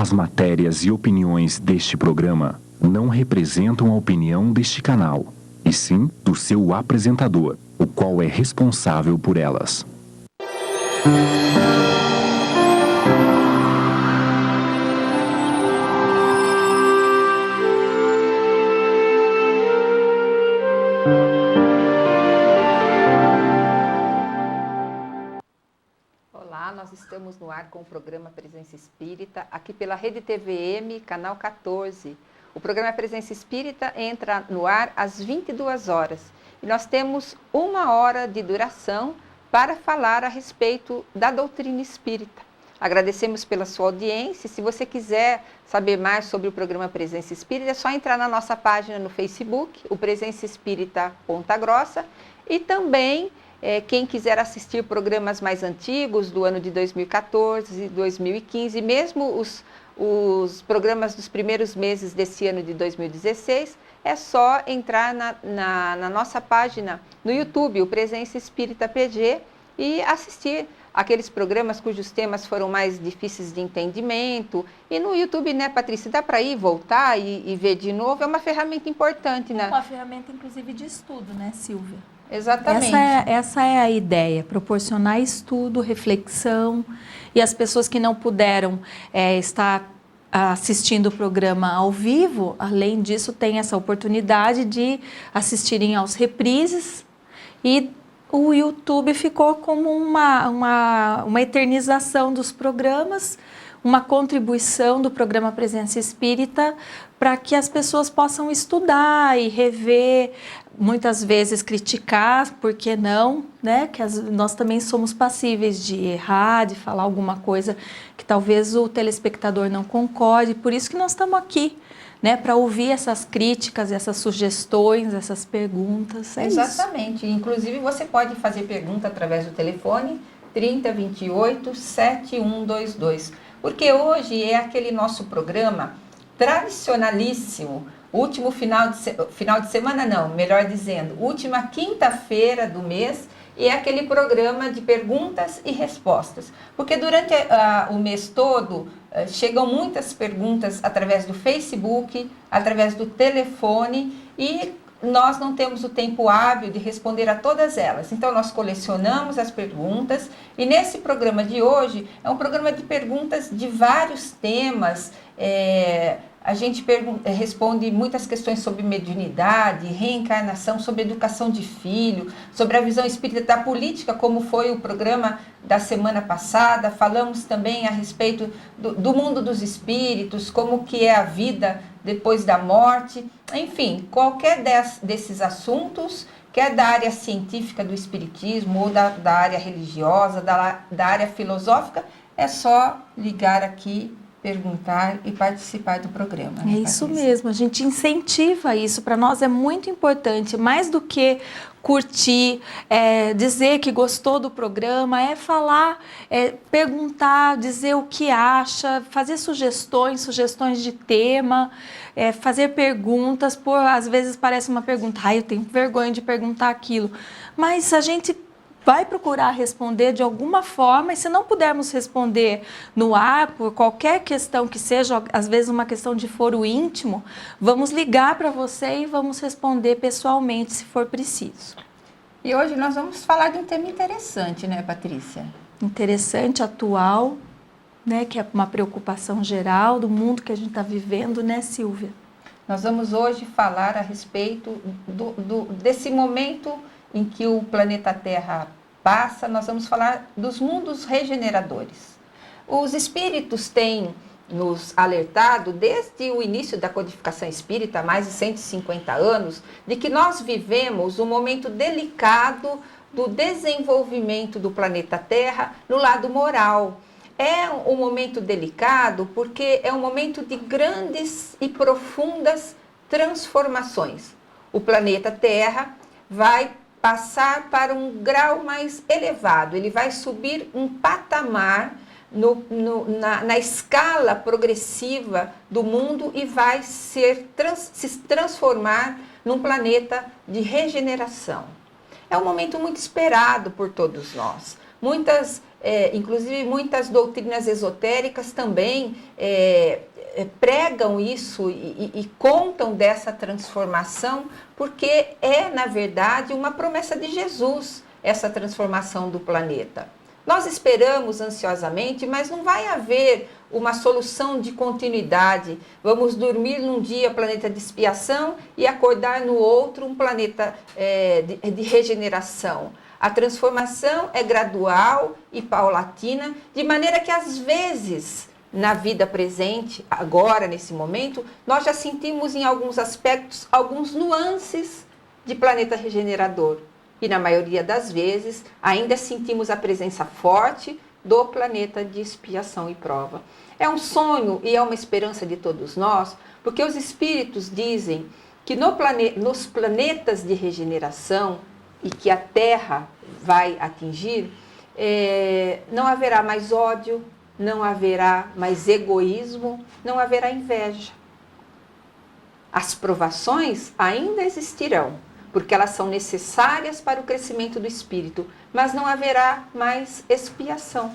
As matérias e opiniões deste programa não representam a opinião deste canal, e sim do seu apresentador, o qual é responsável por elas. Olá, nós estamos no ar com o programa Presença Espírita, aqui pela Rede TVM, canal 14. O programa Presença Espírita entra no ar às 22 horas e nós temos 1 hora de duração para falar a respeito da doutrina espírita. Agradecemos pela sua audiência. Se você quiser saber mais sobre o programa Presença Espírita, é só entrar na nossa página no Facebook, o Presença Espírita Ponta Grossa, e também quem quiser assistir programas mais antigos do ano de 2014 e 2015, mesmo os programas dos primeiros meses desse ano de 2016, é só entrar na nossa página no YouTube, o Presença Espírita PG, e assistir aqueles programas cujos temas foram mais difíceis de entendimento. E no YouTube, né, Patrícia, dá para ir, voltar e ver de novo, é uma ferramenta importante, né? Uma ferramenta, inclusive, de estudo, né, Silvia? Exatamente. Essa é a ideia, proporcionar estudo, reflexão, e as pessoas que não puderam estar assistindo o programa ao vivo, além disso, tem essa oportunidade de assistirem aos reprises, e o YouTube ficou como uma eternização dos programas, uma contribuição do programa Presença Espírita para que as pessoas possam estudar e rever, muitas vezes criticar, por que não, né? Que nós também somos passíveis de errar, de falar alguma coisa que talvez o telespectador não concorde, por isso que nós estamos aqui, né, para ouvir essas críticas, essas sugestões, essas perguntas. Exatamente. Isso. Inclusive, você pode fazer pergunta através do telefone 3028 7122. Porque hoje é aquele nosso programa tradicionalíssimo, último final de semana não, melhor dizendo, última quinta-feira do mês, e é aquele programa de perguntas e respostas. Porque durante o mês todo chegam muitas perguntas através do Facebook, através do telefone, e nós não temos o tempo hábil de responder a todas elas. Então, nós colecionamos as perguntas, e nesse programa de hoje, é um programa de perguntas de vários temas. A gente responde muitas questões sobre mediunidade, reencarnação, sobre educação de filho, sobre a visão espírita da política, como foi o programa da semana passada. Falamos também a respeito do mundo dos espíritos, como que é a vida depois da morte. Enfim, qualquer desses assuntos, quer da área científica do espiritismo ou da área religiosa, da área filosófica, é só ligar aqui, perguntar e participar do programa. Né, isso mesmo, a gente incentiva isso, para nós é muito importante, mais do que curtir, dizer que gostou do programa, é falar, perguntar, dizer o que acha, fazer sugestões de tema, fazer perguntas, às vezes parece uma pergunta, eu tenho vergonha de perguntar aquilo, mas a gente vai procurar responder de alguma forma, e se não pudermos responder no ar, por qualquer questão que seja, às vezes uma questão de foro íntimo, vamos ligar para você e vamos responder pessoalmente, se for preciso. E hoje nós vamos falar de um tema interessante, né, Patrícia? Interessante, atual, né, que é uma preocupação geral do mundo que a gente está vivendo, né, Silvia? Nós vamos hoje falar a respeito desse momento em que o planeta Terra passa. Nós vamos falar dos mundos regeneradores. Os espíritos têm nos alertado, desde o início da codificação espírita, há mais de 150 anos, de que nós vivemos um momento delicado do desenvolvimento do planeta Terra no lado moral. É um momento delicado porque é um momento de grandes e profundas transformações. O planeta Terra vai passar para um grau mais elevado, ele vai subir um patamar na escala progressiva do mundo e vai se transformar num planeta de regeneração. É um momento muito esperado por todos nós. Muitas inclusive muitas doutrinas esotéricas também pregam isso e contam dessa transformação, porque é, na verdade, uma promessa de Jesus, essa transformação do planeta. Nós esperamos ansiosamente, mas não vai haver uma solução de continuidade. Vamos dormir num dia planeta de expiação e acordar no outro um planeta de regeneração. A transformação é gradual e paulatina, de maneira que às vezes, na vida presente, agora, nesse momento, nós já sentimos em alguns aspectos, alguns nuances de planeta regenerador. E na maioria das vezes, ainda sentimos a presença forte do planeta de expiação e prova. É um sonho e é uma esperança de todos nós, porque os espíritos dizem que nos planetas de regeneração, e que a Terra vai atingir, não haverá mais ódio, não haverá mais egoísmo, não haverá inveja. As provações ainda existirão, porque elas são necessárias para o crescimento do espírito, mas não haverá mais expiação.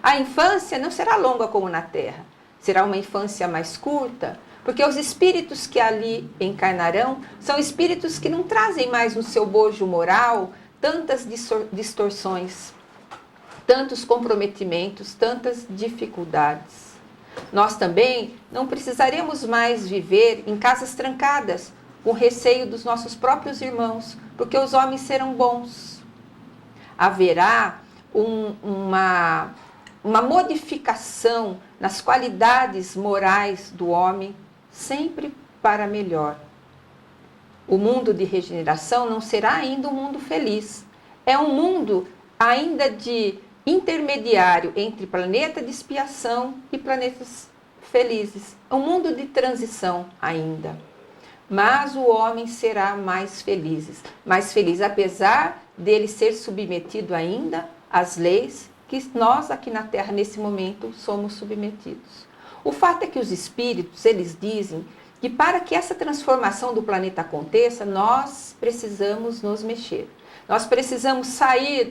A infância não será longa como na Terra, será uma infância mais curta, porque os espíritos que ali encarnarão são espíritos que não trazem mais no seu bojo moral tantas distorções, tantos comprometimentos, tantas dificuldades. Nós também não precisaremos mais viver em casas trancadas, com receio dos nossos próprios irmãos, porque os homens serão bons. Haverá uma modificação nas qualidades morais do homem, sempre para melhor. O mundo de regeneração não será ainda um mundo feliz. É um mundo ainda de intermediário entre planeta de expiação e planetas felizes. É um mundo de transição ainda. Mas o homem será mais feliz, apesar dele ser submetido ainda às leis que nós aqui na Terra, nesse momento, somos submetidos. O fato é que os espíritos, eles dizem que para que essa transformação do planeta aconteça, nós precisamos nos mexer. Nós precisamos sair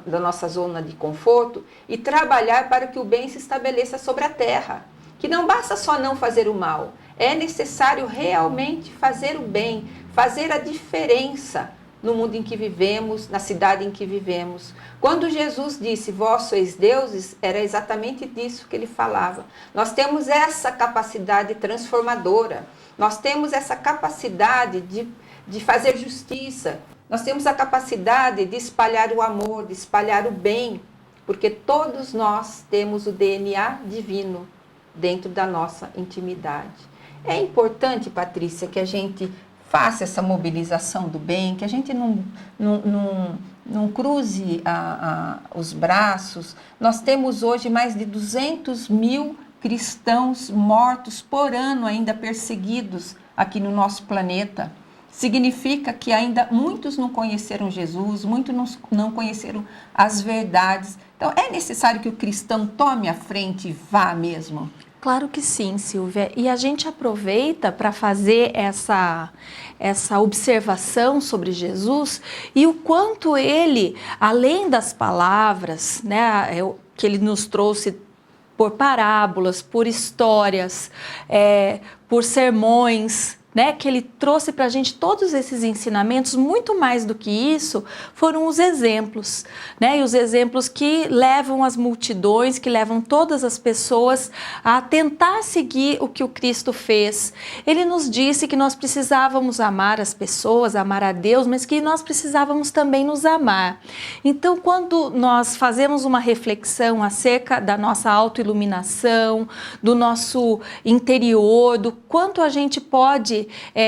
da nossa zona de conforto e trabalhar para que o bem se estabeleça sobre a Terra. Que não basta só não fazer o mal, é necessário realmente fazer o bem, fazer a diferença no mundo em que vivemos, na cidade em que vivemos. Quando Jesus disse, vós sois deuses, era exatamente disso que ele falava. Nós temos essa capacidade transformadora, nós temos essa capacidade de fazer justiça, nós temos a capacidade de espalhar o amor, de espalhar o bem, porque todos nós temos o DNA divino dentro da nossa intimidade. É importante, Patrícia, que a gente faça essa mobilização do bem, que a gente não cruze os braços. Nós temos hoje mais de 200 mil cristãos mortos por ano, ainda perseguidos aqui no nosso planeta. Significa que ainda muitos não conheceram Jesus, muitos não conheceram as verdades. Então, é necessário que o cristão tome a frente e vá mesmo? Claro que sim, Silvia. E a gente aproveita para fazer essa observação sobre Jesus e o quanto ele, além das palavras, né, que ele nos trouxe por parábolas, por histórias, por sermões, né, que ele trouxe para a gente todos esses ensinamentos, muito mais do que isso, foram os exemplos, né, e os exemplos que levam as multidões, que levam todas as pessoas a tentar seguir o que o Cristo fez. Ele nos disse que nós precisávamos amar as pessoas, amar a Deus, mas que nós precisávamos também nos amar. Então, quando nós fazemos uma reflexão acerca da nossa autoiluminação, do nosso interior, do quanto a gente pode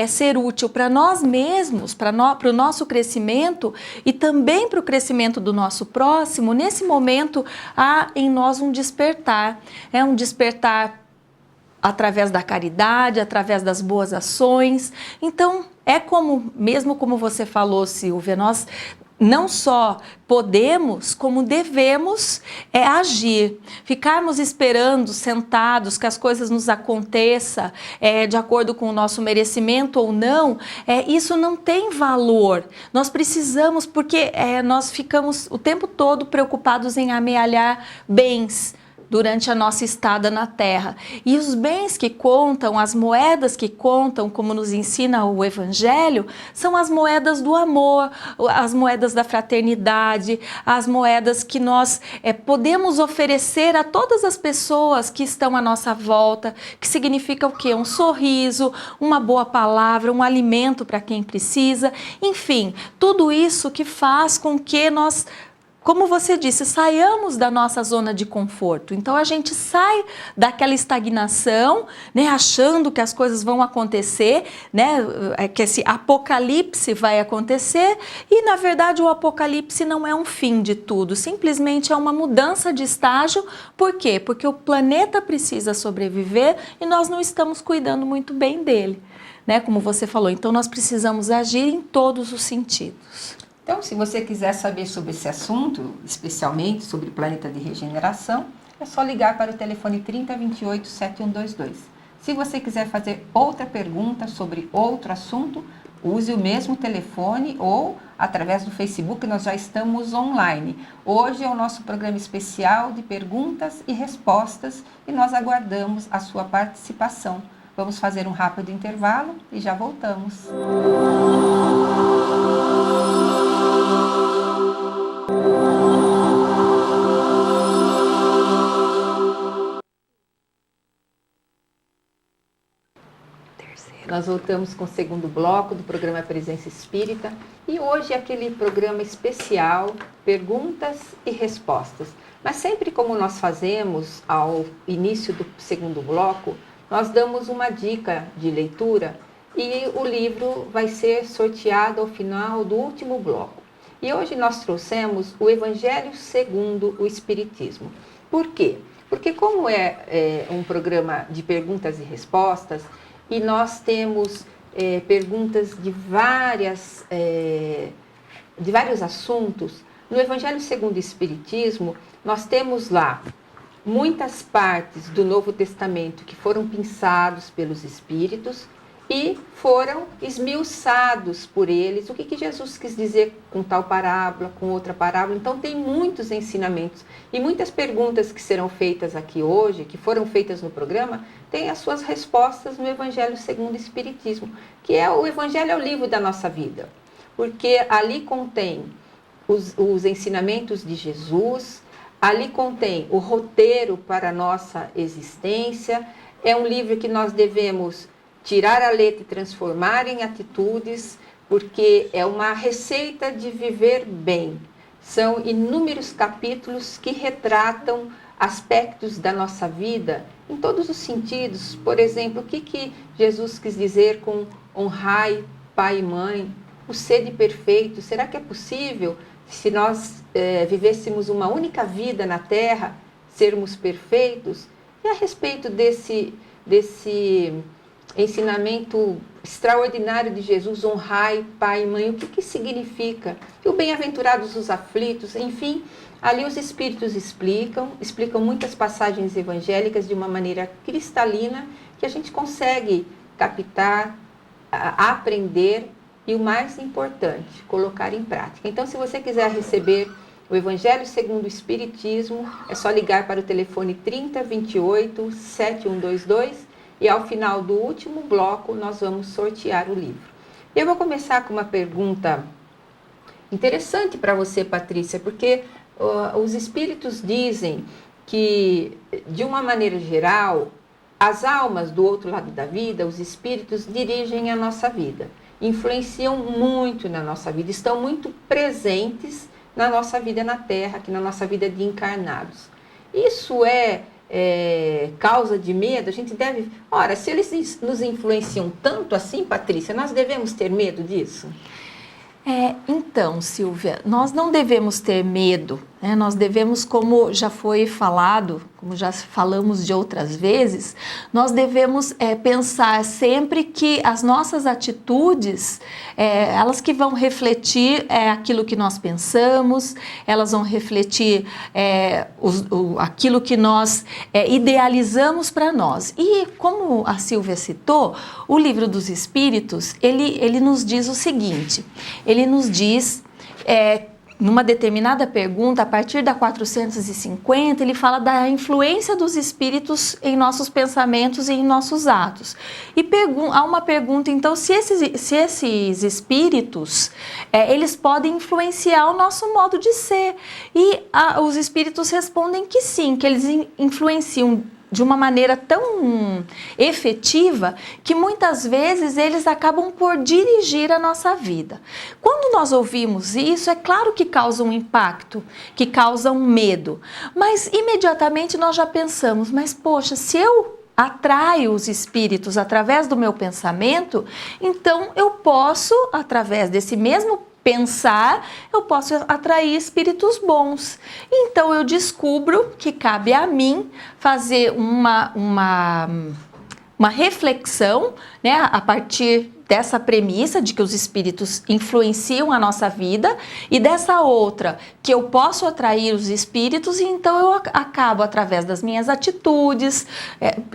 ser útil para nós mesmos, para o nosso crescimento e também para o crescimento do nosso próximo, nesse momento há em nós um despertar. É um despertar através da caridade, através das boas ações. Então, mesmo como você falou, Silvia, nós não só podemos, como devemos agir. Ficarmos esperando, sentados, que as coisas nos aconteçam de acordo com o nosso merecimento ou não, isso não tem valor. Nós precisamos, porque nós ficamos o tempo todo preocupados em amealhar bens durante a nossa estada na terra. E os bens que contam, as moedas que contam, como nos ensina o Evangelho, são as moedas do amor, as moedas da fraternidade, as moedas que nós podemos oferecer a todas as pessoas que estão à nossa volta, que significa o quê? Um sorriso, uma boa palavra, um alimento para quem precisa, enfim, tudo isso que faz com que nós, como você disse, saiamos da nossa zona de conforto. Então a gente sai daquela estagnação, né, achando que as coisas vão acontecer, né, que esse apocalipse vai acontecer, e na verdade o apocalipse não é um fim de tudo, simplesmente é uma mudança de estágio. Por quê? Porque o planeta precisa sobreviver e nós não estamos cuidando muito bem dele, né, como você falou. Então nós precisamos agir em todos os sentidos. Então, se você quiser saber sobre esse assunto, especialmente sobre o planeta de regeneração, é só ligar para o telefone 3028-7122. Se você quiser fazer outra pergunta sobre outro assunto, use o mesmo telefone ou através do Facebook, nós já estamos online. Hoje é o nosso programa especial de perguntas e respostas e nós aguardamos a sua participação. Vamos fazer um rápido intervalo e já voltamos. Nós voltamos com o segundo bloco do programa Presença Espírita e hoje é aquele programa especial, perguntas e respostas. Mas sempre como nós fazemos ao início do segundo bloco, nós damos uma dica de leitura e o livro vai ser sorteado ao final do último bloco. E hoje nós trouxemos o Evangelho segundo o Espiritismo. Por quê? Porque como é um programa de perguntas e respostas, e nós temos perguntas de vários assuntos, no Evangelho segundo o Espiritismo, nós temos lá muitas partes do Novo Testamento que foram pensados pelos Espíritos e foram esmiuçados por eles. O que Jesus quis dizer com tal parábola, com outra parábola. Então tem muitos ensinamentos e muitas perguntas que serão feitas aqui hoje, que foram feitas no programa, têm as suas respostas no Evangelho segundo o Espiritismo, que o Evangelho é o livro da nossa vida, porque ali contém os ensinamentos de Jesus, ali contém o roteiro para a nossa existência, é um livro que nós devemos tirar a letra e transformar em atitudes, porque é uma receita de viver bem. São inúmeros capítulos que retratam aspectos da nossa vida em todos os sentidos. Por exemplo, o que Jesus quis dizer com honrai pai e mãe, o sede perfeito? Será que é possível, se nós vivêssemos uma única vida na Terra, sermos perfeitos? E a respeito desse ensinamento extraordinário de Jesus, honrai pai e mãe, o que significa? E o bem-aventurados os aflitos, enfim, ali os Espíritos explicam muitas passagens evangélicas de uma maneira cristalina, que a gente consegue captar, aprender e, o mais importante, colocar em prática. Então, se você quiser receber o Evangelho segundo o Espiritismo, é só ligar para o telefone 3028-7122, e ao final do último bloco nós vamos sortear o livro. Eu vou começar com uma pergunta interessante para você, Patrícia, porque os Espíritos dizem que, de uma maneira geral, as almas do outro lado da vida, os Espíritos, dirigem a nossa vida, influenciam muito na nossa vida, estão muito presentes na nossa vida na Terra, aqui na nossa vida de encarnados. Isso é causa de medo? A gente deve... Ora, se eles nos influenciam tanto assim, Patrícia, nós devemos ter medo disso? Então, Silvia, nós não devemos ter medo, né? Nós devemos, como já foi falado como já falamos de outras vezes, nós devemos pensar sempre que as nossas atitudes, elas que vão refletir aquilo que nós pensamos, elas vão refletir aquilo que nós idealizamos para nós. E como a Silvia citou, o Livro dos Espíritos, ele nos diz o seguinte, ele nos diz... numa determinada pergunta, a partir da 450, ele fala da influência dos espíritos em nossos pensamentos e em nossos atos. E há uma pergunta, então, se esses espíritos, eles podem influenciar o nosso modo de ser. E os espíritos respondem que sim, que eles influenciam de uma maneira tão efetiva que muitas vezes eles acabam por dirigir a nossa vida. Quando nós ouvimos isso, é claro que causa um impacto, que causa um medo, mas imediatamente nós já pensamos, mas poxa, se eu atraio os espíritos através do meu pensamento, então eu posso, através desse mesmo pensar, eu posso atrair espíritos bons. Então eu descubro que cabe a mim fazer uma reflexão, né, a partir dessa premissa de que os espíritos influenciam a nossa vida e dessa outra, que eu posso atrair os espíritos, e então eu acabo através das minhas atitudes,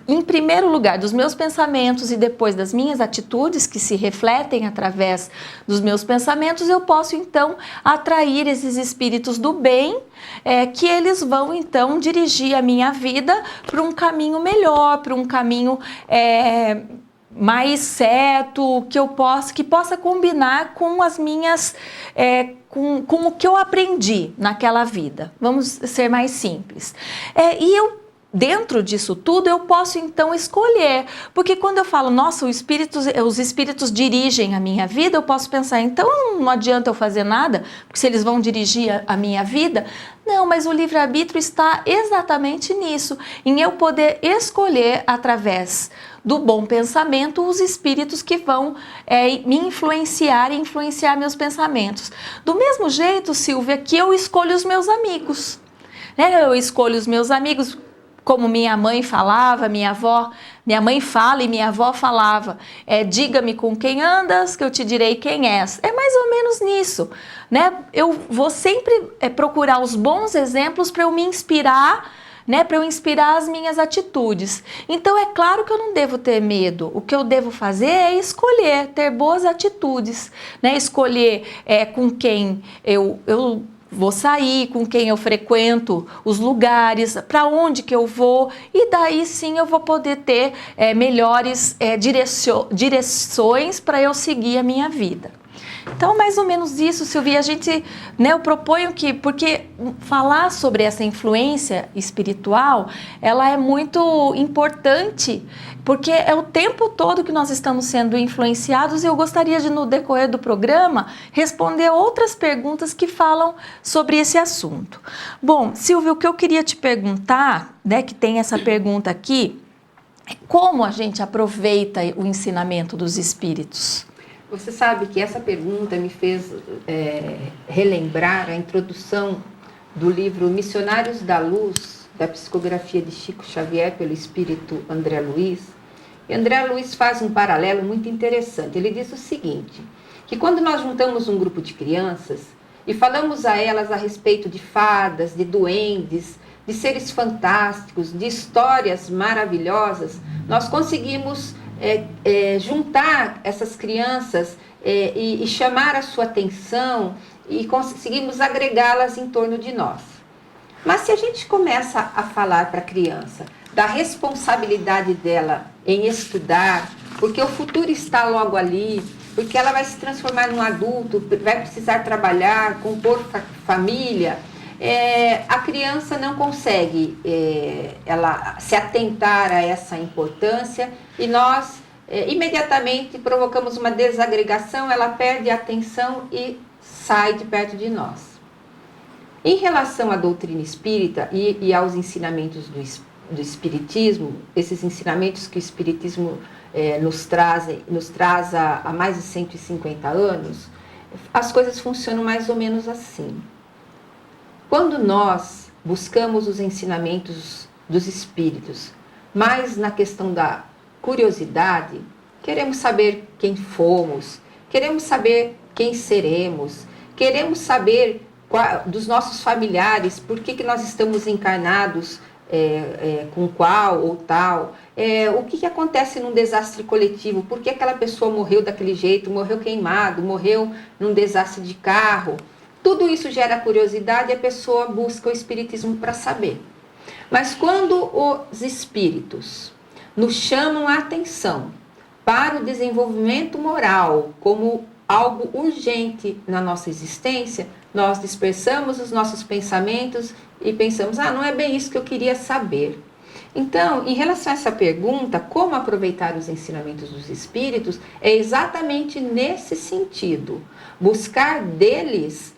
em primeiro lugar dos meus pensamentos e depois das minhas atitudes que se refletem através dos meus pensamentos, eu posso então atrair esses espíritos do bem, que eles vão então dirigir a minha vida para um caminho melhor, para um caminho mais certo, que possa combinar com as minhas, com o que eu aprendi naquela vida. Vamos ser mais simples. E eu, dentro disso tudo, eu posso então escolher, porque quando eu falo, nossa, os espíritos dirigem a minha vida, eu posso pensar, então não adianta eu fazer nada, porque se eles vão dirigir a minha vida, não, mas o livre-arbítrio está exatamente nisso, em eu poder escolher através do bom pensamento os espíritos que vão me influenciar e influenciar meus pensamentos. Do mesmo jeito, Silvia, que eu escolho os meus amigos, né? Eu escolho os meus amigos, como minha mãe falava, minha mãe fala e minha avó falava, diga-me com quem andas que eu te direi quem és. É mais ou menos nisso, né? Eu vou sempre procurar os bons exemplos para eu me inspirar, né, para eu inspirar as minhas atitudes. Então é claro que eu não devo ter medo. O que eu devo fazer é escolher, ter boas atitudes, né? Escolher com quem eu vou sair, com quem eu frequento, os lugares, para onde que eu vou, e daí sim eu vou poder ter melhores direções para eu seguir a minha vida. Então, mais ou menos isso, Silvia, eu proponho porque falar sobre essa influência espiritual, ela é muito importante, porque é o tempo todo que nós estamos sendo influenciados, e eu gostaria de, no decorrer do programa, responder outras perguntas que falam sobre esse assunto. Bom, Silvia, o que eu queria te perguntar, né, que tem essa pergunta aqui, é como a gente aproveita o ensinamento dos espíritos? Você sabe que essa pergunta me fez relembrar a introdução do livro Missionários da Luz, da psicografia de Chico Xavier pelo espírito André Luiz. E André Luiz faz um paralelo muito interessante. Ele diz o seguinte, que quando nós juntamos um grupo de crianças e falamos a elas a respeito de fadas, de duendes, de seres fantásticos, de histórias maravilhosas, nós conseguimos juntar essas crianças e chamar a sua atenção e conseguimos agregá-las em torno de nós. Mas se a gente começa a falar para a criança da responsabilidade dela em estudar, porque o futuro está logo ali, porque ela vai se transformar num adulto, vai precisar trabalhar, compor família, a criança não consegue ela se atentar a essa importância, e nós imediatamente provocamos uma desagregação, ela perde a atenção e sai de perto de nós. Em relação à doutrina espírita e aos ensinamentos do espiritismo, esses ensinamentos que o espiritismo nos traz há mais de 150 anos, as coisas funcionam mais ou menos assim. Quando nós buscamos os ensinamentos dos espíritos, mas na questão da curiosidade, queremos saber quem fomos, queremos saber quem seremos, queremos saber dos nossos familiares, por que nós estamos encarnados com qual ou tal, o que acontece num desastre coletivo, por que aquela pessoa morreu daquele jeito, morreu queimado, morreu num desastre de carro. Tudo isso gera curiosidade e a pessoa busca o espiritismo para saber. Mas quando os espíritos nos chamam a atenção para o desenvolvimento moral como algo urgente na nossa existência, nós dispersamos os nossos pensamentos e pensamos, não é bem isso que eu queria saber. Então, em relação a essa pergunta, como aproveitar os ensinamentos dos espíritos, é exatamente nesse sentido, buscar deles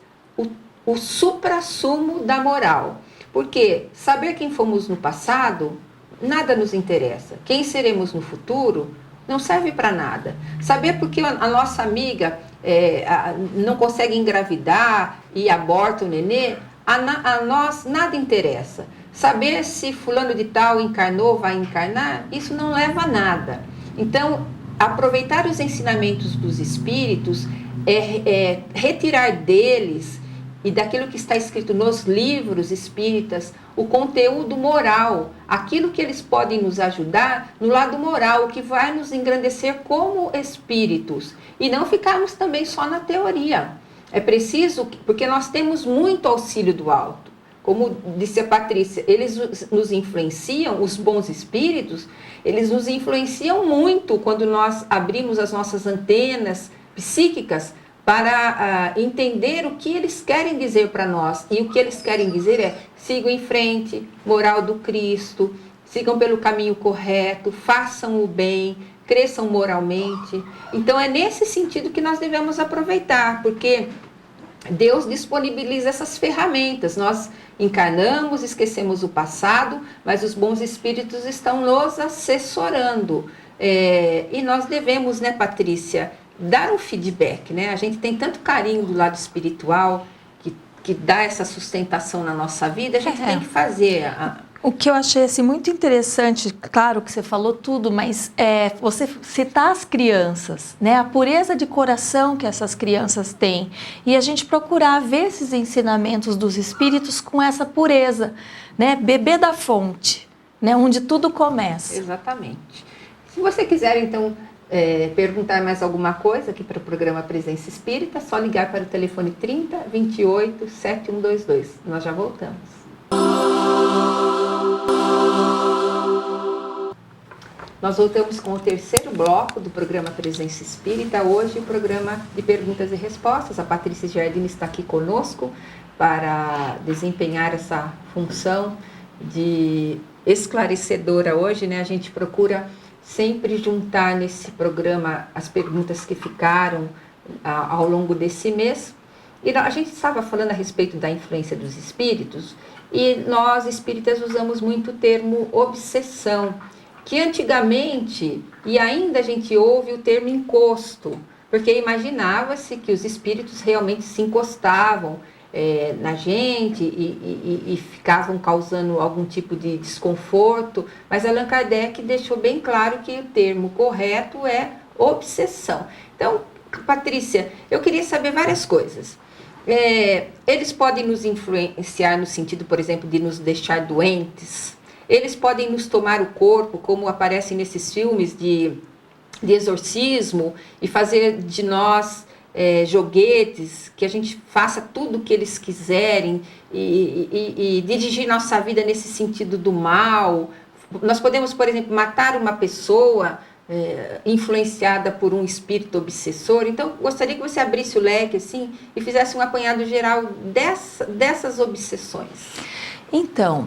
o suprassumo da moral. Porque saber quem fomos no passado, nada nos interessa. Quem seremos no futuro, não serve para nada. Saber porque a nossa amiga não consegue engravidar e aborta o nenê, a nós nada interessa. Saber se fulano de tal encarnou, vai encarnar, isso não leva a nada. Então, aproveitar os ensinamentos dos espíritos é retirar deles e daquilo que está escrito nos livros espíritas, o conteúdo moral, aquilo que eles podem nos ajudar no lado moral, o que vai nos engrandecer como espíritos, e não ficarmos também só na teoria. É preciso, porque nós temos muito auxílio do alto. Como disse a Patrícia, eles nos influenciam, os bons espíritos, eles nos influenciam muito quando nós abrimos as nossas antenas psíquicas para entender o que eles querem dizer para nós. E o que eles querem dizer é: sigam em frente, moral do Cristo, sigam pelo caminho correto, façam o bem, cresçam moralmente. Então é nesse sentido que nós devemos aproveitar, porque Deus disponibiliza essas ferramentas. Nós encarnamos, esquecemos o passado, mas os bons espíritos estão nos assessorando. E nós devemos, né, Patrícia, dar um feedback, né? A gente tem tanto carinho do lado espiritual que dá essa sustentação na nossa vida, a gente tem que fazer. O que eu achei assim, muito interessante, claro que você falou tudo, mas você citar as crianças, né? A pureza de coração que essas crianças têm, e a gente procurar ver esses ensinamentos dos espíritos com essa pureza, né? Beber da fonte, né? Onde tudo começa. Exatamente. Se você quiser, então, perguntar mais alguma coisa aqui para o programa Presença Espírita, é só ligar para o telefone 30 28 7122. Nós já voltamos. Nós voltamos com o terceiro bloco do programa Presença Espírita. Hoje o programa de perguntas e respostas. A Patrícia Giardini está aqui conosco para desempenhar essa função de esclarecedora hoje, né? A gente procura sempre juntar nesse programa as perguntas que ficaram ao longo desse mês. E a gente estava falando a respeito da influência dos espíritos, e nós espíritas usamos muito o termo obsessão, que antigamente, e ainda a gente ouve o termo encosto, porque imaginava-se que os espíritos realmente se encostavam na gente e ficavam causando algum tipo de desconforto, mas Allan Kardec deixou bem claro que o termo correto é obsessão. Então, Patrícia, eu queria saber várias coisas. Eles podem nos influenciar no sentido, por exemplo, de nos deixar doentes. Eles podem nos tomar o corpo, como aparece nesses filmes de exorcismo, e fazer de nós joguetes, que a gente faça tudo o que eles quiserem e dirigir nossa vida nesse sentido do mal. Nós podemos, por exemplo, matar uma pessoa influenciada por um espírito obsessor. Então, gostaria que você abrisse o leque assim, e fizesse um apanhado geral dessas obsessões. Então,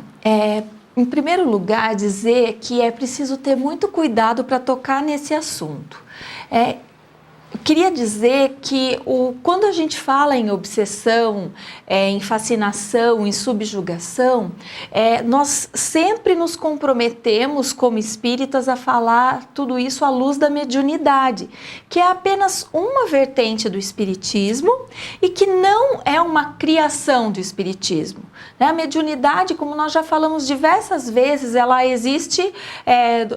em primeiro lugar, dizer que é preciso ter muito cuidado para tocar nesse assunto. Eu queria dizer que quando a gente fala em obsessão, em fascinação, em subjugação, nós sempre nos comprometemos como espíritas a falar tudo isso à luz da mediunidade, que é apenas uma vertente do espiritismo e que não é uma criação do espiritismo. A mediunidade, como nós já falamos diversas vezes, ela existe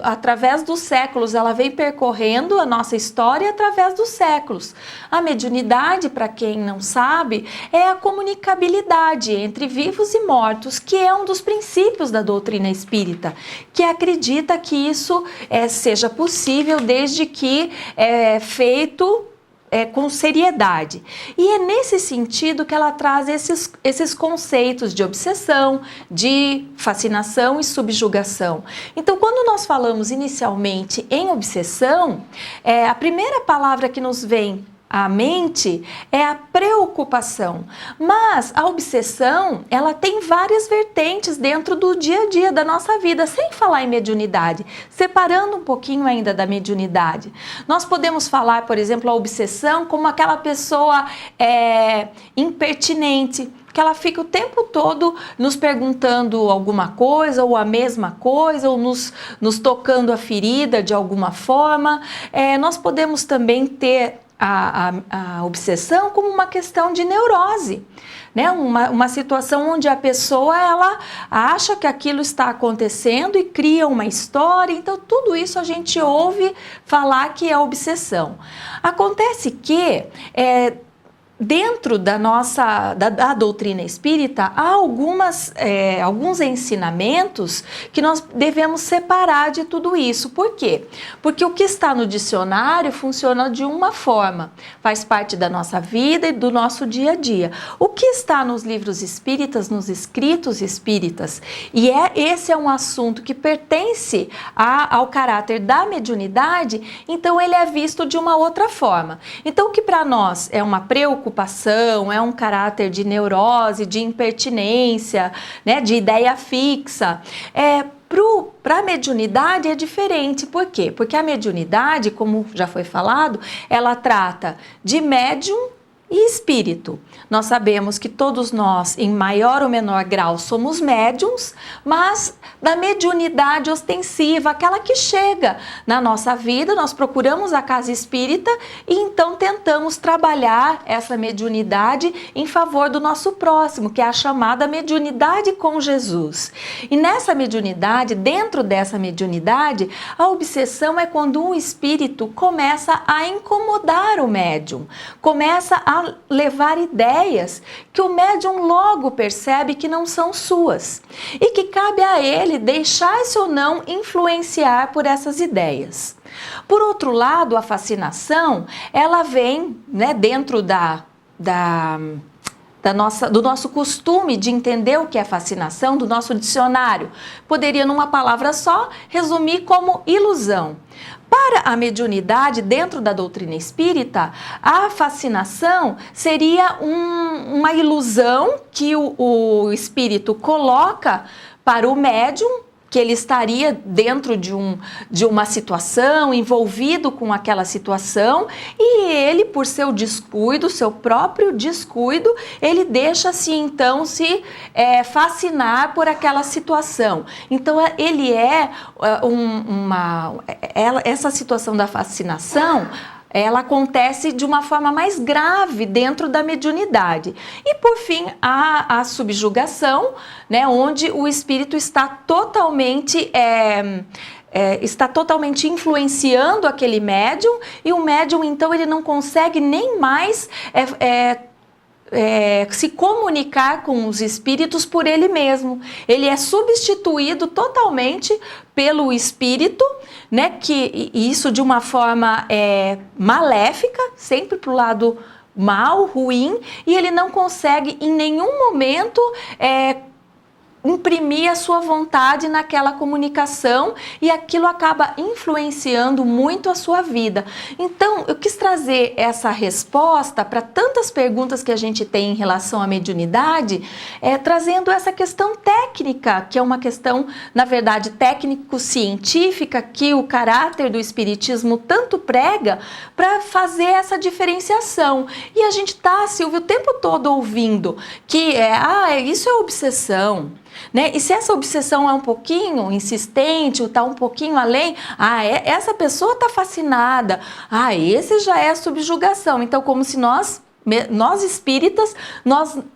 através dos séculos, ela vem percorrendo a nossa história através dos séculos. A mediunidade, para quem não sabe, é a comunicabilidade entre vivos e mortos, que é um dos princípios da doutrina espírita, que acredita que isso seja possível desde que é feito com seriedade. E é nesse sentido que ela traz esses conceitos de obsessão, de fascinação e subjugação. Então, quando nós falamos inicialmente em obsessão, a primeira palavra que nos vem à mente é a preocupação, mas a obsessão, ela tem várias vertentes dentro do dia a dia da nossa vida, sem falar em mediunidade, separando um pouquinho ainda da mediunidade. Nós podemos falar, por exemplo, a obsessão como aquela pessoa impertinente, que ela fica o tempo todo nos perguntando alguma coisa, ou a mesma coisa, ou nos tocando a ferida de alguma forma. Nós podemos também ter a obsessão como uma questão de neurose, né? Uma situação onde a pessoa ela acha que aquilo está acontecendo e cria uma história. Então tudo isso a gente ouve falar que é obsessão. Acontece que dentro da doutrina espírita, há alguns ensinamentos que nós devemos separar de tudo isso. Por quê? Porque o que está no dicionário funciona de uma forma, faz parte da nossa vida e do nosso dia a dia. O que está nos livros espíritas, nos escritos espíritas, e esse é um assunto que pertence ao caráter da mediunidade, então ele é visto de uma outra forma. Então o que para nós é uma preocupação, é um caráter de neurose, de impertinência, né, de ideia fixa. Para a mediunidade é diferente. Por quê? Porque a mediunidade, como já foi falado, ela trata de médium e espírito. Nós sabemos que todos nós, em maior ou menor grau, somos médiums, mas da mediunidade ostensiva, aquela que chega na nossa vida, nós procuramos a casa espírita e então tentamos trabalhar essa mediunidade em favor do nosso próximo, que é a chamada mediunidade com Jesus. E nessa mediunidade, dentro dessa mediunidade, a obsessão é quando um espírito começa a incomodar o médium, começa a levar ideias que o médium logo percebe que não são suas e que cabe a ele deixar-se ou não influenciar por essas ideias. Por outro lado, a fascinação, ela vem, né, dentro do nosso costume de entender o que é fascinação, do nosso dicionário. Poderia, numa palavra só, resumir como ilusão. Para a mediunidade, dentro da doutrina espírita, a fascinação seria uma ilusão que o espírito coloca para o médium, que ele estaria dentro de uma situação, envolvido com aquela situação, e ele, por seu descuido, seu próprio descuido, ele deixa-se então se fascinar por aquela situação. Então ele essa situação da fascinação, ela acontece de uma forma mais grave dentro da mediunidade. E, por fim, a subjugação, né, onde o espírito está totalmente influenciando aquele médium, e o médium, então, ele não consegue nem mais se comunicar com os espíritos por ele mesmo. Ele é substituído totalmente pelo espírito, né, e isso de uma forma maléfica, sempre para o lado mal, ruim, e ele não consegue em nenhum momento imprimir a sua vontade naquela comunicação e aquilo acaba influenciando muito a sua vida. Então, eu quis trazer essa resposta para tantas perguntas que a gente tem em relação à mediunidade, trazendo essa questão técnica, que é uma questão, na verdade, técnico-científica, que o caráter do Espiritismo tanto prega para fazer essa diferenciação. E a gente está, Silvia, o tempo todo ouvindo que isso é obsessão. Né? E se essa obsessão é um pouquinho insistente, ou está um pouquinho além, essa pessoa está fascinada, esse já é subjugação. Então, como se nós espíritas,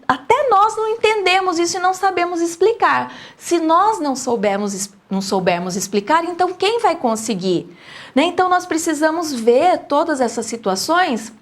até nós não entendemos isso e não sabemos explicar. Se nós não soubermos explicar, então quem vai conseguir? Né? Então, nós precisamos ver todas essas situações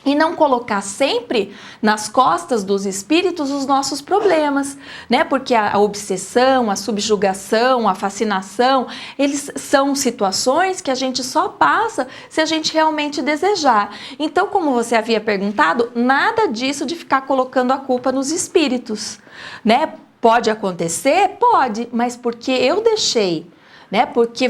e não colocar sempre nas costas dos espíritos os nossos problemas, né? Porque a obsessão, a subjugação, a fascinação, eles são situações que a gente só passa se a gente realmente desejar. Então, como você havia perguntado, nada disso de ficar colocando a culpa nos espíritos, né? Pode acontecer? Pode, mas porque eu deixei. Né? Porque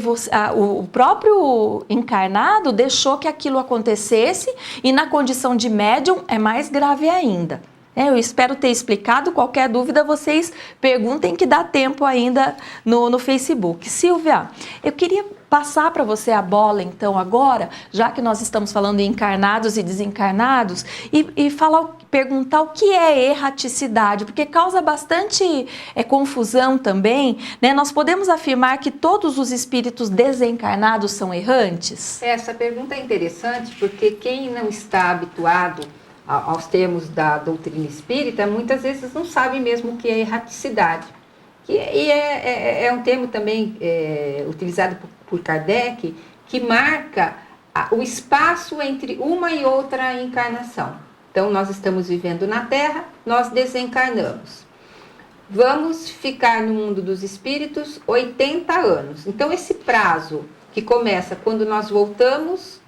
o próprio encarnado deixou que aquilo acontecesse e na condição de médium é mais grave ainda. Eu espero ter explicado. Qualquer dúvida vocês perguntem, que dá tempo ainda no Facebook. Silvia, eu queria passar para você a bola então agora, já que nós estamos falando em encarnados e desencarnados, e perguntar o que é erraticidade, porque causa bastante confusão também, né? Nós podemos afirmar que todos os espíritos desencarnados são errantes? Essa pergunta é interessante porque quem não está habituado aos termos da doutrina espírita, muitas vezes não sabe mesmo o que é erraticidade. E é um termo também utilizado por Kardec, que marca o espaço entre uma e outra encarnação. Então, nós estamos vivendo na Terra, nós desencarnamos. Vamos ficar no mundo dos espíritos 80 anos. Então, esse prazo que começa quando nós voltamos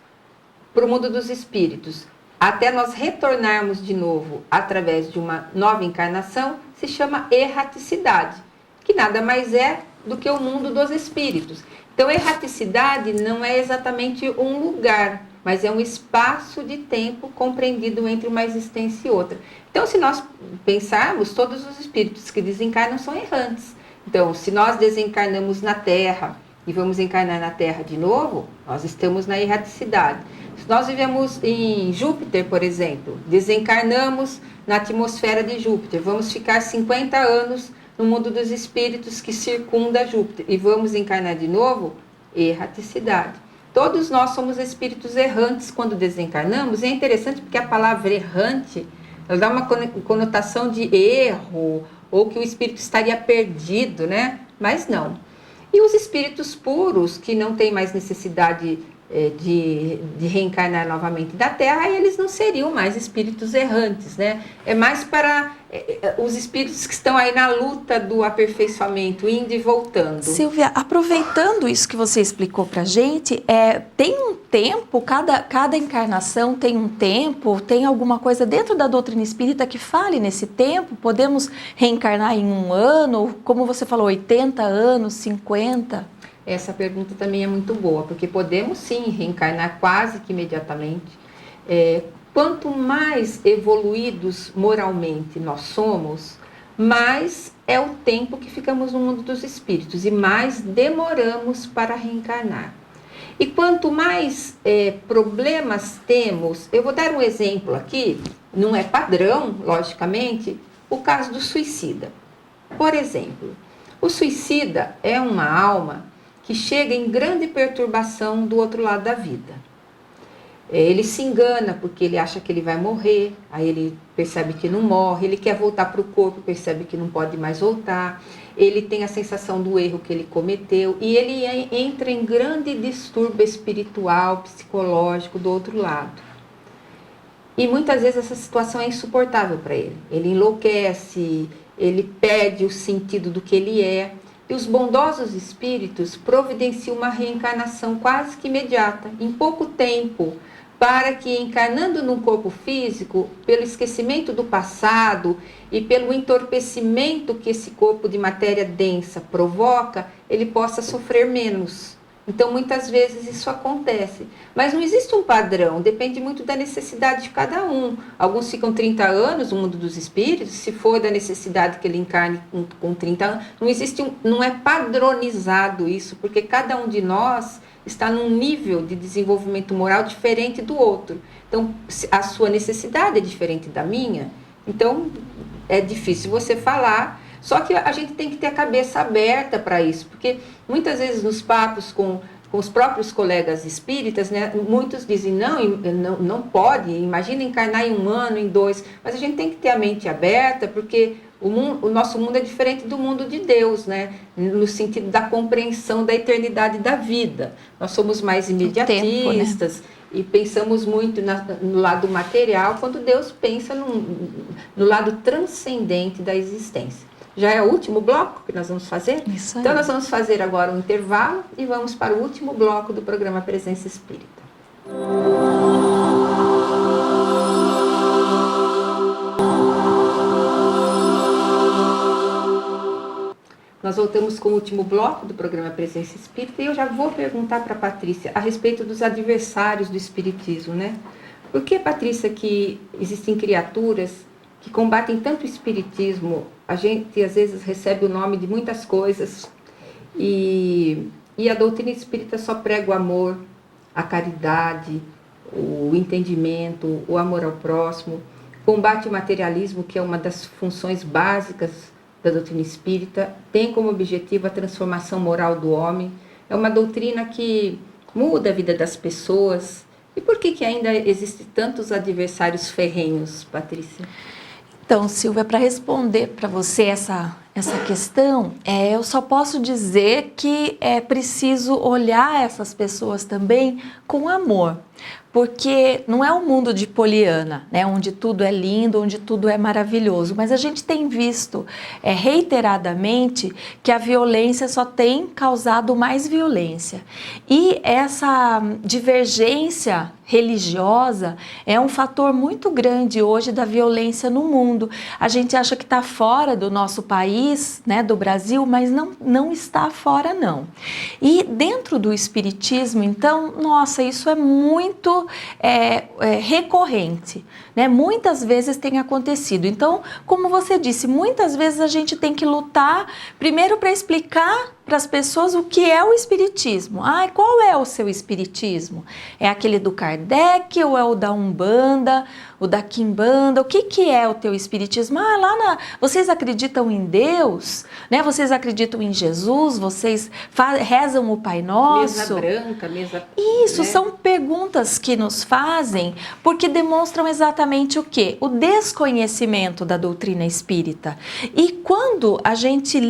para o mundo dos espíritos, até nós retornarmos de novo através de uma nova encarnação, se chama erraticidade, que nada mais é do que o mundo dos espíritos. Então, erraticidade não é exatamente um lugar, mas é um espaço de tempo compreendido entre uma existência e outra. Então, se nós pensarmos, todos os espíritos que desencarnam são errantes. Então, se nós desencarnamos na Terra e vamos encarnar na Terra de novo, nós estamos na erraticidade. Se nós vivemos em Júpiter, por exemplo, desencarnamos na atmosfera de Júpiter, vamos ficar 50 anos no mundo dos espíritos que circunda Júpiter e vamos encarnar de novo, erraticidade. Todos nós somos espíritos errantes quando desencarnamos. E é interessante porque a palavra errante, ela dá uma conotação de erro, ou que o espírito estaria perdido, né? Mas não. E os espíritos puros, que não têm mais necessidade de reencarnar novamente da Terra, eles não seriam mais espíritos errantes, né? É mais para os espíritos que estão aí na luta do aperfeiçoamento, indo e voltando. Silvia, aproveitando isso que você explicou pra gente, tem um tempo, cada encarnação tem um tempo, tem alguma coisa dentro da doutrina espírita que fale nesse tempo? Podemos reencarnar em um ano, como você falou, 80 anos, 50? Essa pergunta também é muito boa, porque podemos sim reencarnar quase que imediatamente. Quanto mais evoluídos moralmente nós somos, mais é o tempo que ficamos no mundo dos espíritos e mais demoramos para reencarnar. E quanto mais problemas temos, eu vou dar um exemplo aqui, não é padrão, logicamente, o caso do suicida. Por exemplo, o suicida é uma alma que chega em grande perturbação do outro lado da vida. Ele se engana porque ele acha que ele vai morrer, aí ele percebe que não morre, ele quer voltar para o corpo, percebe que não pode mais voltar, ele tem a sensação do erro que ele cometeu e ele entra em grande distúrbio espiritual, psicológico do outro lado. E muitas vezes essa situação é insuportável para ele. Ele enlouquece, ele perde o sentido do que ele é. E os bondosos espíritos providenciam uma reencarnação quase que imediata, em pouco tempo, para que, encarnando num corpo físico, pelo esquecimento do passado e pelo entorpecimento que esse corpo de matéria densa provoca, ele possa sofrer menos. Então, muitas vezes isso acontece. Mas não existe um padrão, depende muito da necessidade de cada um. Alguns ficam 30 anos no mundo dos espíritos, se for da necessidade que ele encarne com 30 anos. Não é padronizado isso, porque cada um de nós está num nível de desenvolvimento moral diferente do outro. Então, a sua necessidade é diferente da minha. Então, é difícil você falar. Só que a gente tem que ter a cabeça aberta para isso, porque muitas vezes nos papos com os próprios colegas espíritas, né, muitos dizem, não pode, imagina encarnar em 1 ano, em 2, mas a gente tem que ter a mente aberta, porque o nosso mundo é diferente do mundo de Deus, né, no sentido da compreensão da eternidade da vida. Nós somos mais imediatistas, tempo, né? E pensamos muito no lado material, quando Deus pensa no lado transcendente da existência. Já é o último bloco que nós vamos fazer? Isso aí. Então, nós vamos fazer agora um intervalo e vamos para o último bloco do programa Presença Espírita. Nós voltamos com o último bloco do programa Presença Espírita e eu já vou perguntar para a Patrícia a respeito dos adversários do Espiritismo, né? Por que, Patrícia, que existem criaturas que combatem tanto o Espiritismo? A gente às vezes recebe o nome de muitas coisas e a doutrina espírita só prega o amor, a caridade, o entendimento, o amor ao próximo, combate o materialismo, que é uma das funções básicas da doutrina espírita, tem como objetivo a transformação moral do homem, é uma doutrina que muda a vida das pessoas. E por que ainda existem tantos adversários ferrenhos, Patrícia? Então, Silvia, para responder para você essa questão, eu só posso dizer que é preciso olhar essas pessoas também com amor, porque não é um mundo de Poliana, né, onde tudo é lindo, onde tudo é maravilhoso, mas a gente tem visto reiteradamente que a violência só tem causado mais violência. E essa divergência religiosa é um fator muito grande hoje da violência no mundo. A gente acha que está fora do nosso país, né, do Brasil, mas não está fora, não. E dentro do Espiritismo, então, nossa, isso é muito recorrente, né? Muitas vezes tem acontecido. Então, como você disse, muitas vezes a gente tem que lutar primeiro para explicar para as pessoas o que é o Espiritismo. Qual é o seu Espiritismo? É aquele do Kardec ou é o da Umbanda, o da Quimbanda? O que é o teu Espiritismo? Vocês acreditam em Deus? Né? Vocês acreditam em Jesus? Vocês rezam o Pai Nosso? Mesa branca, mesa... Isso, né? São perguntas que nos fazem porque demonstram exatamente o quê? O desconhecimento da doutrina espírita. E quando a gente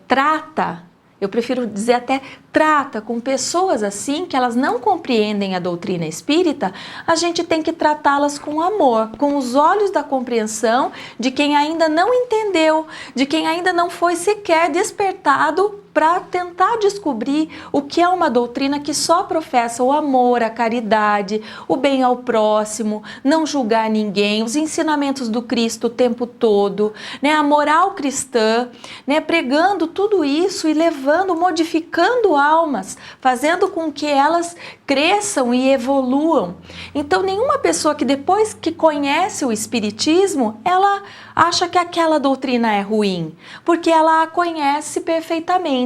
trata, eu prefiro dizer até trata com pessoas assim, que elas não compreendem a doutrina espírita, a gente tem que tratá-las com amor, com os olhos da compreensão de quem ainda não entendeu, de quem ainda não foi sequer despertado para tentar descobrir o que é uma doutrina que só professa o amor, a caridade, o bem ao próximo, não julgar ninguém, os ensinamentos do Cristo o tempo todo, né, a moral cristã, né, pregando tudo isso e levando, modificando almas, fazendo com que elas cresçam e evoluam. Então, nenhuma pessoa que depois que conhece o Espiritismo, ela acha que aquela doutrina é ruim, porque ela a conhece perfeitamente.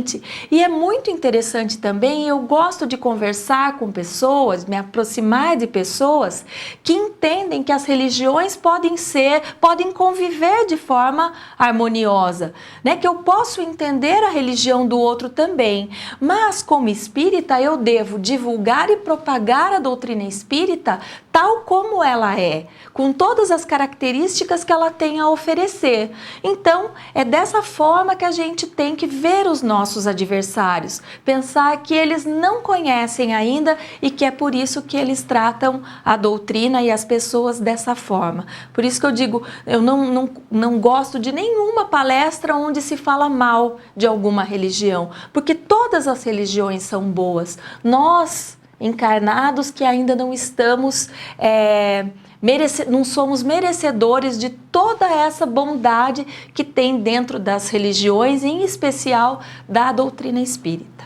E é muito interessante também, eu gosto de conversar com pessoas, me aproximar de pessoas que entendem que as religiões podem conviver de forma harmoniosa, né? Que eu posso entender a religião do outro também, mas como espírita eu devo divulgar e propagar a doutrina espírita tal como ela é, com todas as características que ela tem a oferecer. Então, é dessa forma que a gente tem que ver os nossos adversários, pensar que eles não conhecem ainda e que é por isso que eles tratam a doutrina e as pessoas dessa forma. Por isso que eu digo, eu não gosto de nenhuma palestra onde se fala mal de alguma religião, porque todas as religiões são boas. Nós, encarnados que ainda não estamos, não somos merecedores de toda essa bondade que tem dentro das religiões, em especial da doutrina espírita.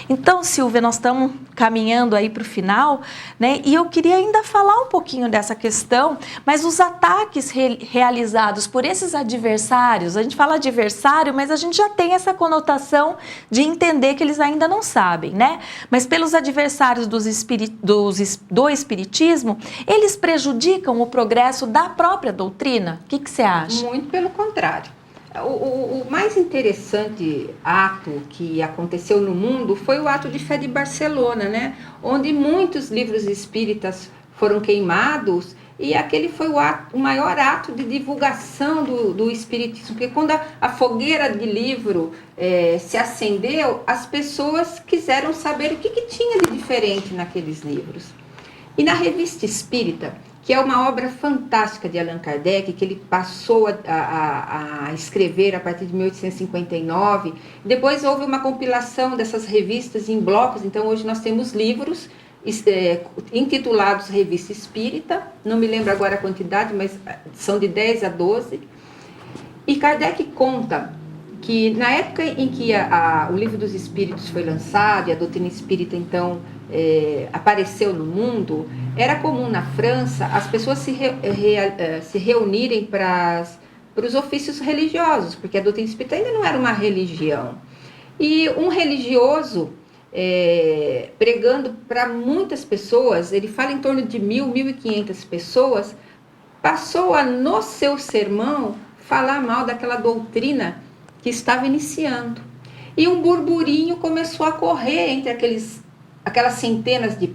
Então, Silvia, nós estamos caminhando aí para o final, né? E eu queria ainda falar um pouquinho dessa questão, mas os ataques realizados por esses adversários, a gente fala adversário, mas a gente já tem essa conotação de entender que eles ainda não sabem, né? Mas pelos adversários do espiritismo, eles prejudicam o progresso da própria doutrina? O que você acha? Muito pelo contrário. O mais interessante ato que aconteceu no mundo foi o ato de fé de Barcelona, né? Onde muitos livros espíritas foram queimados, e aquele foi o maior ato de divulgação do espiritismo, porque quando a fogueira de livro se acendeu, as pessoas quiseram saber o que tinha de diferente naqueles livros. E na Revista Espírita, que é uma obra fantástica de Allan Kardec, que ele passou a escrever a partir de 1859. Depois houve uma compilação dessas revistas em blocos, então hoje nós temos livros intitulados Revista Espírita, não me lembro agora a quantidade, mas são de 10 a 12. E Kardec conta que na época em que o Livro dos Espíritos foi lançado e a doutrina espírita então apareceu no mundo, era comum na França as pessoas se reunirem para os ofícios religiosos, porque a doutrina espírita ainda não era uma religião. E um religioso, pregando para muitas pessoas, ele fala em torno de 1.500 pessoas, passou a, no seu sermão, falar mal daquela doutrina que estava iniciando. E um burburinho começou a correr entre aquelas centenas de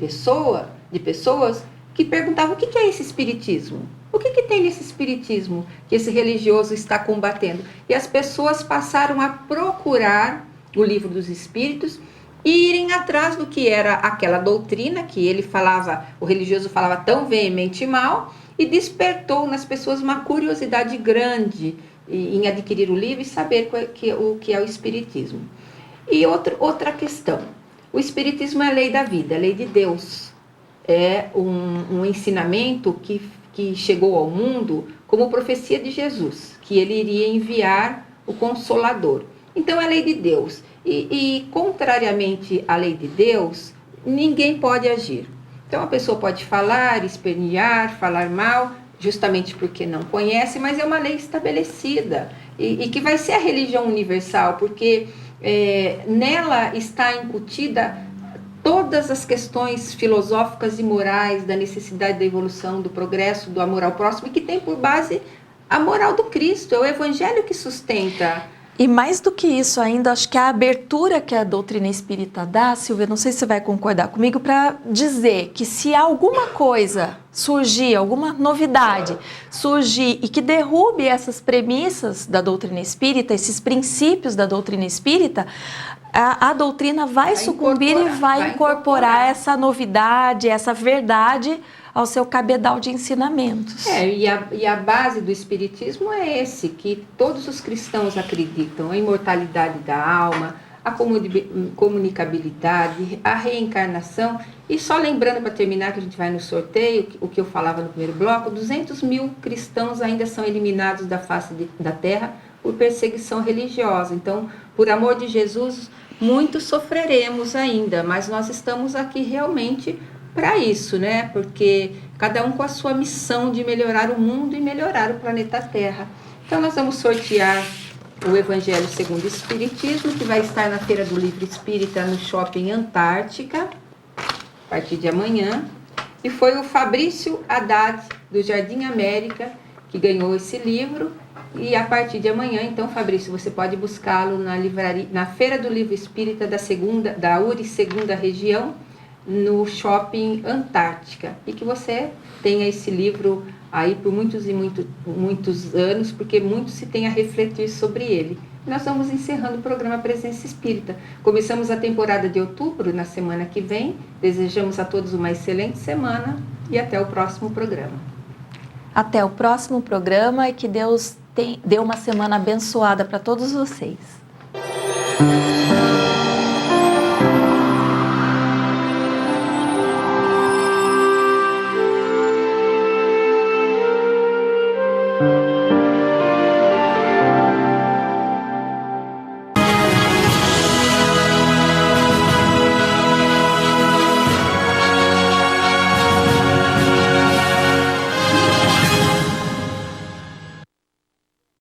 pessoas que perguntavam: o que é esse espiritismo? O que tem nesse espiritismo que esse religioso está combatendo? E as pessoas passaram a procurar o Livro dos Espíritos e irem atrás do que era aquela doutrina que ele falava, o religioso falava tão veemente mal, e despertou nas pessoas uma curiosidade grande em adquirir o livro e saber o que é o espiritismo. E outra questão: o espiritismo é a lei da vida, a lei de Deus. É um ensinamento que chegou ao mundo como profecia de Jesus, que ele iria enviar o Consolador. Então é a lei de Deus. E contrariamente à lei de Deus, ninguém pode agir. Então a pessoa pode falar, espernear, falar mal, justamente porque não conhece, mas é uma lei estabelecida e que vai ser a religião universal, porque nela está incutida todas as questões filosóficas e morais da necessidade da evolução, do progresso, do amor ao próximo, e que tem por base a moral do Cristo, é o Evangelho que sustenta. E mais do que isso ainda, acho que a abertura que a doutrina espírita dá, Silvia, não sei se você vai concordar comigo, para dizer que se alguma coisa surgir, alguma novidade surgir e que derrube essas premissas da doutrina espírita, esses princípios da doutrina espírita, a doutrina vai sucumbir e vai incorporar essa novidade, essa verdade ao seu cabedal de ensinamentos. E a base do espiritismo é esse, que todos os cristãos acreditam: a imortalidade da alma, a comunicabilidade, a reencarnação. E só lembrando, para terminar, que a gente vai no sorteio, o que eu falava no primeiro bloco: 200 mil cristãos ainda são eliminados da face da terra por perseguição religiosa. Então, por amor de Jesus, muitos sofreremos ainda, mas nós estamos aqui realmente para isso, né? Porque cada um com a sua missão de melhorar o mundo e melhorar o planeta Terra. Então nós vamos sortear o Evangelho segundo o Espiritismo, que vai estar na Feira do Livro Espírita no Shopping Antártica, a partir de amanhã. E foi o Fabrício Haddad, do Jardim América, que ganhou esse livro. E a partir de amanhã, então, Fabrício, você pode buscá-lo na Feira do Livro Espírita da URI Segunda Região, no Shopping Antártica, e que você tenha esse livro aí por muitos e muitos anos, porque muito se tem a refletir sobre ele. Nós vamos encerrando o programa Presença Espírita. Começamos a temporada de outubro na semana que vem. Desejamos a todos uma excelente semana e até o próximo programa. Até o próximo programa e que Deus dê uma semana abençoada para todos vocês.